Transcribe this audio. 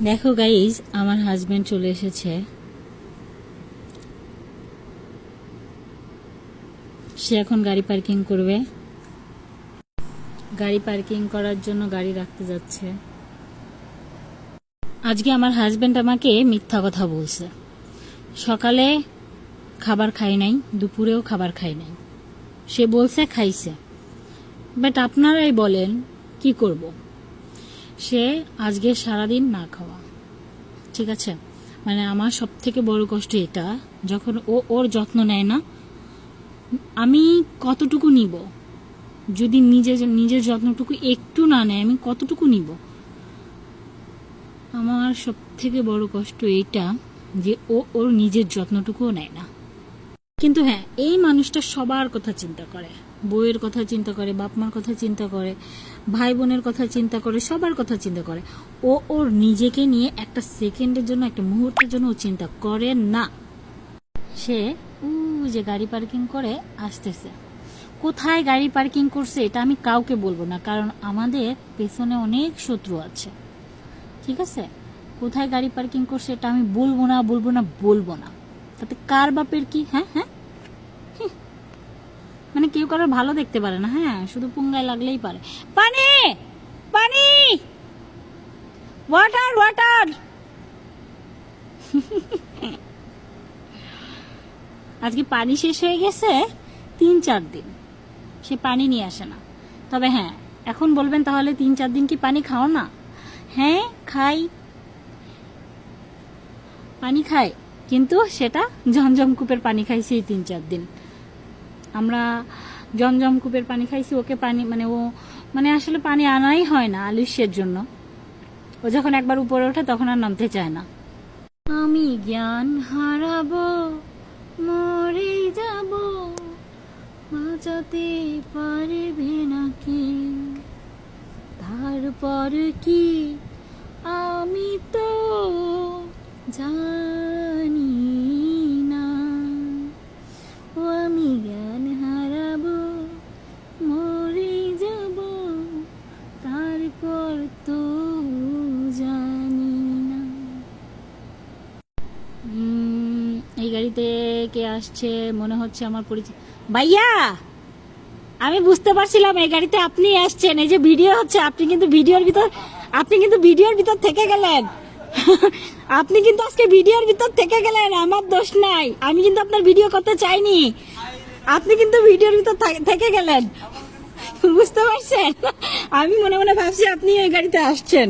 দেখো গাইজ, আমার হাজবেন্ড চলে এসেছে। সে এখন গাড়ি পার্কিং করবে। গাড়ি পার্কিং করার জন্য গাড়ি রাখতে যাচ্ছে। আজকে আমার হাজবেন্ড আমাকে মিথ্যা কথা বলছে। সকালে খাবার খাই নাই, দুপুরেও খাবার খাই নাই। সে বলছে খাইছে, বাট আপনারাই বলেন কি করব। সে আজকে সারাদিন না খাওয়া। ঠিক আছে, মানে আমার সব থেকে বড় কষ্ট এটা, যখন ও ওর যত্ন নেয় না, আমি কতটুকু নিব? যদি নিজের যত্নটুকু একটু না নেয়, আমি কতটুকু নিব? আমার সব থেকে বড় কষ্ট এইটা যে ও ওর নিজের যত্নটুকুও নেয় না। কিন্তু হ্যাঁ, এই মানুষটা সবার কথা চিন্তা করে, বউয়ের কথা চিন্তা করে, বাপ মার কথা চিন্তা করে, ভাই বোনের কথা চিন্তা করে, সবার কথা চিন্তা করে। ও ওর নিজেকে নিয়ে একটা সেকেন্ডের জন্য, একটা মুহূর্তের জন্য ও চিন্তা করে না। সে যে গাড়ি পার্কিং করে আসতেছে। কোথায় গাড়ি পার্কিং করছে এটা আমি কাউকে বলবো না, কারণ আমাদের পেছনে অনেক শত্রু আছে। ঠিক আছে, কোথায় গাড়ি পার্কিং করছে এটা আমি বলবো না। তাতে কার বাপের কি? হ্যাঁ, মানে কেউ কারোর ভালো দেখতে পারে না। হ্যাঁ, শুধু পুঙ্গায় লাগলেই পারে। পানি পানি, ওয়াটার। আজকে পানি শেষ হয়ে গেছে 3-4 দিন, সে পানি নিয়ে আসে না। তবে হ্যাঁ, এখন বলবেন তাহলে 3-4 দিন কি পানি খাও না? হ্যাঁ খাই, পানি খাই, কিন্তু সেটা জমজমকূপের পানি খাইছি 3-4 দিন। আমরা জমজমকূপের পানি খাইছি। ওকে পানি মানে আসলে পানি আনাই হয় না আলুষ্যের জন্য। ও যখন একবার উপরে ওঠে তখন আর নামতে চায় না। আমি জ্ঞান হারাবো, মরে যাব, বাঁচাতে পারবে নাকি? তারপর কি আমি তো জানি না। ও আমি জ্ঞান হারাবো, মরে যাব, তারপর তো জানি না। এই গাড়িতে কে আসছে মনে হচ্ছে আমার পরিচিত। ভাইয়া, আমি বুঝতে পারছিলাম এই গাড়িতে আপনি আসছেন। এই যে ভিডিও হচ্ছে, আপনি কিন্তু ভিডিওর ভিতর থেকে গেলেন। আপনি কিন্তু আজকে ভিডিওর ভিতর থেকে গেলেন, আমার দোষ নাই। আমি কিন্তু আপনার ভিডিও করতে চাইনি, আপনি কিন্তু ভিডিওর ভিতর থেকে গেলেন। বুঝতে পারছেন? আমি মনে মনে ভাবছি আপনি এই গাড়িতে আসছেন।